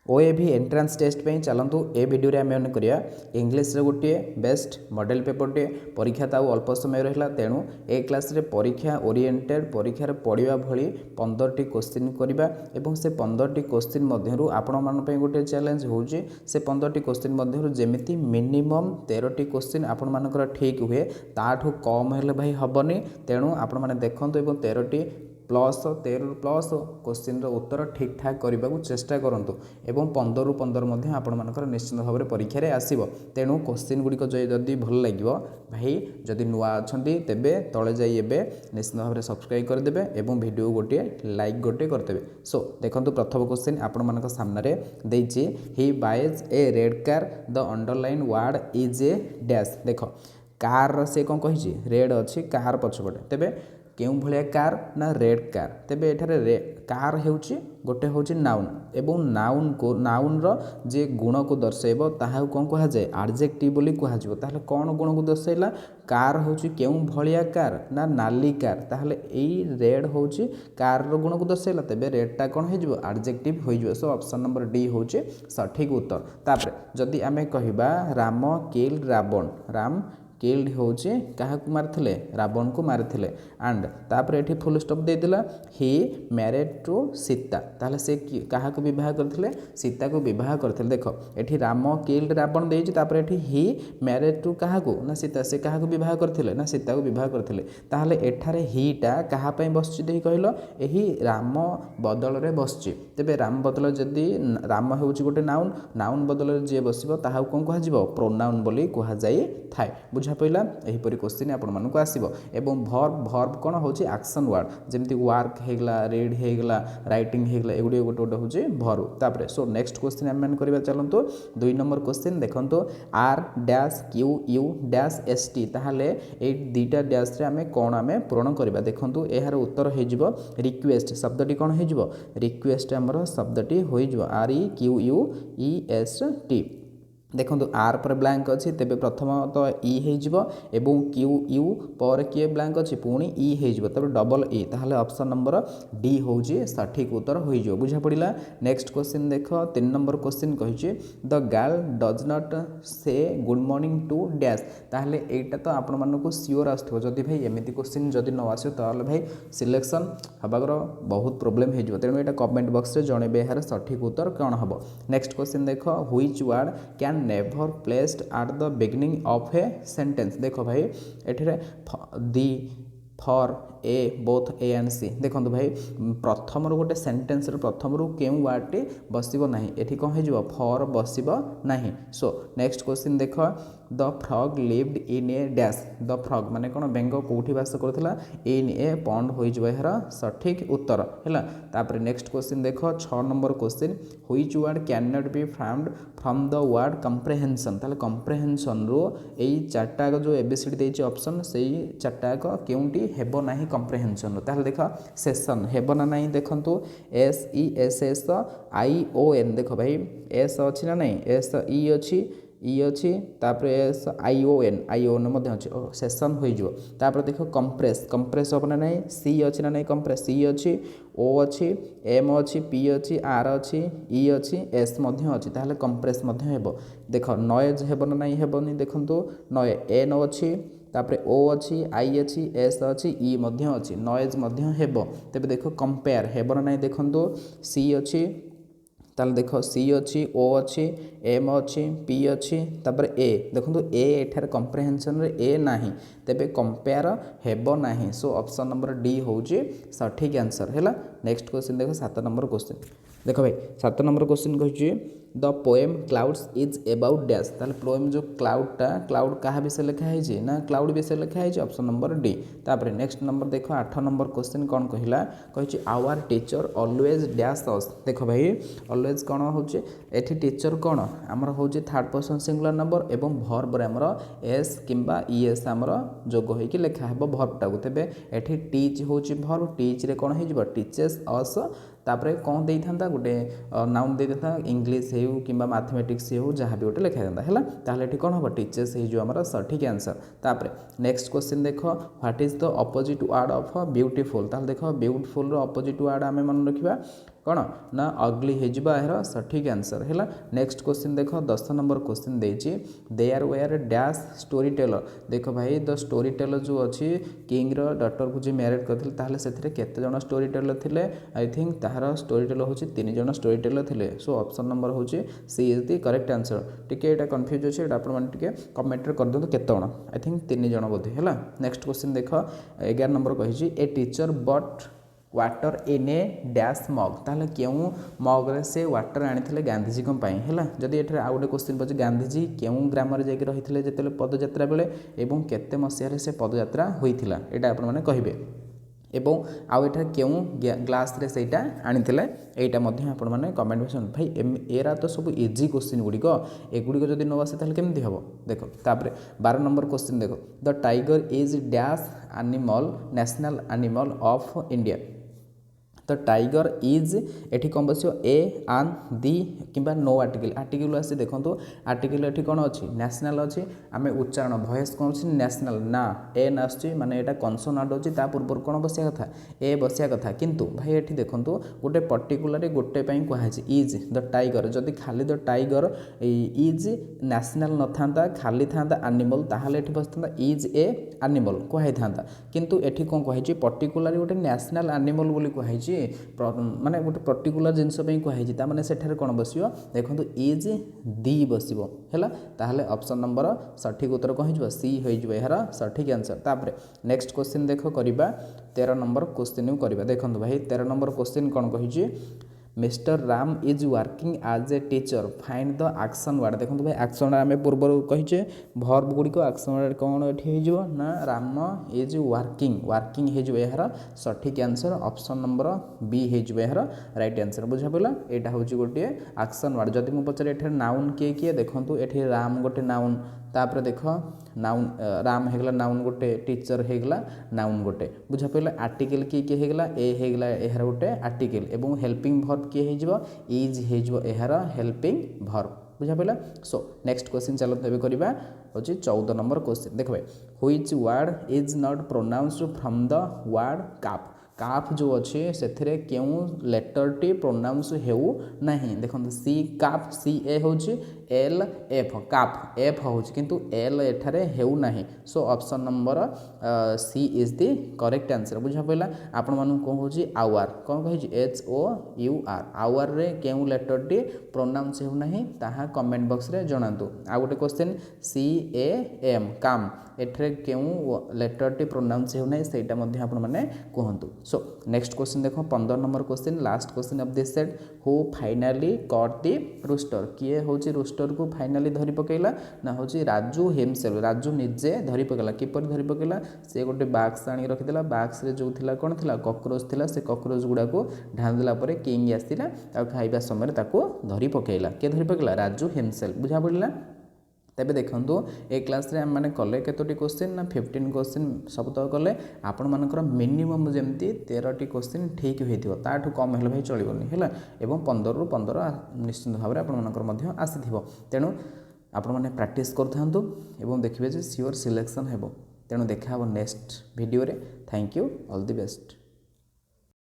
ओएवी entrance test पे चलतु ए video रे आम करिया इंग्लिश रे गोटे बेस्ट मॉडल पेपर टे परीक्षा ताऊ अल्प समय रहा तेणु ए क्लास रे परीक्षा ओरिएंटेड परीक्षार पढ़ा भली 15टी क्वेश्चन करवा एवं से 15टी क्वेश्चन मध्यरु आपण मान पे गोटे चैलेंज होउची से 15टी क्वेश्चन मध्यरु जेमिति मिनिमम 13टी क्वेश्चन आपण मानकर ठीक हुए ताठू कम हेले भाई हबनी तेणु आपण माने देखंतु एवं 13टी प्लस 13+ क्वेश्चन उत्तर ठीक ठाक करने को चेष्टा करूँ एवं 15 आपण मानकर निश्चित भाव में परीक्षा रे आसीबो तेणु क्वेश्चन गुड़िक जदि भल लगे भाई जदि नुआ अच्छा तेबे तले जाई एबे निश्चित भाव में सब्सक्राइब करदे एवं वीडियो गोटे लाइक गोटे करदे। सो देखो प्रथम क्वेश्चन आपण मानक सामने देछि he buys a red car the underline word is a dash देख कार से कौन कही रेड अच्छी कार पछपटे तेबे केउं भलिया कार ना रेड कार तेबे एठारे कार हेउची गोटे होची नाउन एवं नाउन रो जे गुण को दर्शाइबो ताहा कोन कहा जाय एडजेक्टिव बोली कहा जिवो ताहले कोन गुण को दर्शाइला कार होची केउं भलिया कार ना नाली कार ताहले एई रेड होची कार रो गुण को दर्शाइला तेबे रेड टा कोन हे जिवो एडजेक्टिव होई जिवो। सो ऑप्शन नंबर डी होची सठिक उत्तर। तापरे जदि आमे कहिबा राम किल रावण राम किल्ड होची काहा को मारथिले रावण को मारथिले एंड तापर एठी फुल स्टॉप दे दिला ही मैरिड टू सीता ताहले से काहा को विवाह करथिले सीता को विवाह करथिले। देखो एठी राम किल्ड रावण देछि तापर एठी ही मैरिड टू काहा को ना सीता से काहा को विवाह करथिले ना सीता को विवाह करथिले ताहले एठारे ही टा काहा पई बसछि देहि कहलो एही राम बदल रे बसछि तेबे राम बदल जदी राम होछि गोटे नाउन नाउन बदल रे जे बसिबो ताहा कोन कहा जिवो प्रोनाउन बोली कहा जाई थाए बुझा पइला एहीपरि क्वेश्चन आपण मानक आसीबो एवं वर्ब वर्ब कोन होछि एक्शन वर्ड जेमति वर्क हेगला रीड हेगला राइटिंग हेगला एगुडी गोटे गोटे होछि वर्ब। तापरे सो नेक्स्ट क्वेश्चन हम मान करबा चलंतो 2 नंबर क्वेश्चन देखंतो R dash Q U dash S T ताहाले ए दुईटा डैश रे हमें कोन हमें पूर्ण करबा देखंतो एहार उत्तर हे जिवो रिक्वेस्ट शब्दटी कोन हे जिवो रिक्वेस्ट हमर शब्दटी होई जिवो R E Q U E S T देखो आर पर ब्लैंक अच्छी तेरे प्रथम तो ई हो क्यू यू पर किए ब्लैंक अच्छी पुणी ई हो डबल ई ताहले ऑप्शन नंबर डी हूँ सठिक उत्तर हो बुझा पड़ा। नेक्स्ट क्वेश्चन देख 3 नंबर क्वेश्चन कही द गर्ल डज नॉट से गुड मॉर्निंग टू डैश ताहले एटा तो आपण मानक सियोर आसो जदि भाई एमती क्वेश्चन जदि न आसो ताहले भाई सिलेक्शन हबार बहुत प्रोब्लेम हो तेणु यहाँ कमेंट बॉक्स में जनइबे यार सठिक उत्तर कौन हम। नेक्स्ट क्वेश्चन देख which word can never placed at the beginning of a sentence देखो भाई एठरे D for A both A and C देखो भाई प्रथम गोटे सेंटेंस प्रथम क्यों वर्ड टी बसब ना ये कौन हो फॉर बसब ना। सो नेक्स्ट क्वेश्चन देख the frog lived in a dash the frog माने कौन बेंग कौटी बास करथिला इन ए पॉन्ड हो यार सठिक उत्तर है। तापर नेक्स्ट क्वेश्चन देख 6 number question which word can not be found from the word comprehension ताले कंप्रेहेंशन रो एई चारटा जो एबीसीडी देछि ऑप्शन सेई चारटा केउंटी हेबो नाही कंप्रेहेंशन ताले देख सेशन हेबो ना नाही देखंतु S E S S I O N देखो भाई एस अछि ना नहीं एस ई अछि ई अच्छी तापर एस आई ओ एन अच्छी सेशन हो देख कंप्रेस कंप्रेस हम ना नहीं सी अच्छी ना नहीं कंप्रेस सी अच्छी ओ अच्छी एम अच्छी पी अच्छी आर अच्छी ई अच्छी एस अच्छी ताहले कंप्रेस हेबो देख नॉइज हेबो ना नहीं हेबोनी देखंतु नॉय एन अच्छी तापर ओ अच्छी आई अच्छी एस अच्छी ई अच्छी नॉइज हेबो तेबे देखो कंपेयर हेबो ना नहीं देखंतु सी अच्छी ताल देख सी अच्छी ओ अच्छी एम अच्छी पी अच्छी तापर ए देखो ए एठार कंप्रेहेंशन रे ए नाही तेबे कंपेयर हेबो नाही। सो ऑप्शन नंबर डी होउची सठिक आंसर हैला। नेक्स्ट क्वेश्चन देखो 7 नंबर क्वेश्चन देख भाई 7 नंबर क्वेश्चन कही the poem clouds is about dash ताले पोएम जो क्लाउड क्या विषय लिखा है ना क्लाउड विषय लिखा है ऑप्शन नंबर डी। तापर नेक्स्ट नंबर देख 8 नंबर क्वेश्चन कौन कहला कही आवर टीचर ऑलवेज डैश अस देख भाई ऑलवेज कौन होचे एठी टीचर कौन आमर होचे थर्ड पर्सन सिंगुलर नंबर एवं भर्ब रे आमर एस किंबा ईएस आमर जोग होइकी लिखा हेबो भर्ब टाको तेबे एठी टीच होची भर्ब टीच रे कौन हो टीचेस अस तापर कौन दे था गोटे नाउन दे था इंग्लीश हो कि मैथमेटिक्स हो जहाँ भी गोटे लिखा था है ताहले एठी कौन हम टीचर्स हो आमर सठिक आंसर। तापर नेक्स्ट क्वेश्चन देख what is the opposite word of beautiful ताहले देख ब्यूटीफुल रो अपोजिट वर्ड आमे मन रखिबा कौन ना अग्ली हो यार सठिक आंसर है। नेक्स्ट क्वेश्चन देख 10 नंबर क्वेश्चन देछि there were dash story teller. देख भाई द स्टोरी टेलर जो अच्छी किंग डटर को जी मैरिड करते ताहले से केते जण स्टोरी टेलर थिले आई थिंक ताहार स्टोरी टेलर होची 3 जण स्टोरी टेलर थिले। सो ऑप्शन नंबर होची सी इज द करेक्ट आंसर। टिके एटा कंफ्यूज अछि एटा आपण माने टिके कमेंट रे कर दो केते जण आई थिंक 3 जण बोधे है। नेक्स्ट क्वेश्चन देख 11 नंबर कहिछि a teacher put water in a dash mug ताहले केउ मग रे से वाटर आनी गांधीजी है। जदि एठारे आउ गोटे क्वेश्चन पचे गांधीजी केउ ग्राम रे जाके रहिथिले जेतेले पदयात्रा बेले एवं केते मसिया से पदयात्रा होइथिला एटा आपण माने कहिबे एवं आउ एठारे केउ ग्लास रे सेटा आनिथिले एटा मध्ये आपण माने कमेंट बॉक्स भाई एरा तो सब इजी क्वेश्चन गुड़िक एगुड़िक जदि न आसे ताहले केमती हबो। देखो तापरे 12 नंबर क्वेश्चन देखो the tiger is dash animal national animal of India. तो टाइगर इज एठी कौन बस ए आन दी कि नो आर्टिकल आर्टिकल आसी देखो आर्टिकल एठी कौन अच्छी नेशनल अच्छी आम उच्चारण भयस कौन अच्छी नेशनल ना एन आसुची माने एटा कन्सोनाट अच्छी पूर्व कौन बसिया कथा ए बसिया कथा किंतु भाई एठी देखो गोटे पर्टिकुलर गोटे कहुई इज द टाइगर जदि खाली द टाइगर इज नेशनल न था खाली था एनिमल ताहले एठी बसता इज ए एनिमल कहुई था किंतु एठी कौन कहुई पर्टिकुलर गोटे नेशनल एनिमल बोली कहुई माने गोटे पर्टिकुलर जिनस कहुई ताने सेठारे कौन बस देखो इज दी बस है ताहले ऑप्शन नंबर सठिक उत्तर कौन हो सी हो यार सठिक आंसर। तापर नेक्स्ट क्वेश्चन देख करवा 13 नंबर क्वेश्चन करवा देखो भाई 13 नंबर क्वेश्चन कौन कही mister Ram is working as a teacher find the action word. देखो भाई एक्शन आम पूर्व कहीचे भर्ब गुड़िक एक्शन वर्ड कौन ये ना राम इज वर्किंग हो यार सठिक आंसर ऑप्शन नंबर बी हो यार राइट आंसर बुझा पड़ा। यहाँ हूँ गोटे एक्शन वर्ड जदि मुझे पचारे ये नाउन किए किए देखो ये राम गोटे नाउन तापर देख नाउन राम होगला नाउन गोटे टीचर होगला नाउन गोटे बुझा पड़ा। आर्टिकल किए होगला ए होगला यार गोटे आर्टिकल एवं हेल्पिंग भर्ब किए हो इज हो यार हेल्पिंग भर्ब बुझा पड़ा। सो नेक्स्ट क्वेश्चन चलते ଏବେ କରିବା होची 14 नंबर क्वेश्चन देख भाई which word is not pronounced from the word calf. Calf जो अच्छे से क्यों लेटर टी प्रोनाउंस हो ना देखो सी काफ सी ए हूँ एल एफ काफ एफ हूँ किंतु एल एठारे हो ना। So option number C is the correct answer बुझा पड़ा। आपण मानू कौन हूँ आवर कौन कही H O U R hour रे क्यों लेटर टी प्रोनाउंस हो ना ताहा कमेंट बॉक्स रे जणातु। आ गोटे क्वेश्चन सी ए एम काम एठरे क्यों लेटर टी प्रोनाउंस हो ना सेटा मध्ये आपण माने कहंतु। सो नेक्स्ट क्वेश्चन देखो 15 number question last question of this set who finally caught the rooster किए हूँ रूस्टर को फाइनाली धरी पकेला ना हूँ राजू हिमसेल्फ राजू निजे धरी पकेला किपर धरी पकेला से गोटे बाक्स आनी रखिदेला बाक्स रे जो थिला कौन थिला कॉकरोच थिला से कॉकरोच गुड़ा को ढाल देला परे किंग आसला खाइबा समय ताको धरी पकेला के धरी पकेला राजू हिमसेल्फ बुझा पड़ा। तेबे देखंतु ए क्लास रे हम माने कले केतोटी क्वेश्चन ना 15 क्वेश्चन सब तो कले आपण मानकर मिनिमम जेमती 13 टी क्वेश्चन ठीक होइथिबो ताठू कम हेले भाई चलिबोनी हैला एवं 15 रु 15 निश्चित भाव आपण मानकर मध्य आसीथिबो तेणु आपण माने प्रैक्टिस करथांतु एवं देखिबे जे सियोर सिलेक्शन हेबो तेणु देखा हबो नेक्स्ट वीडियो रे। Thank you all the best.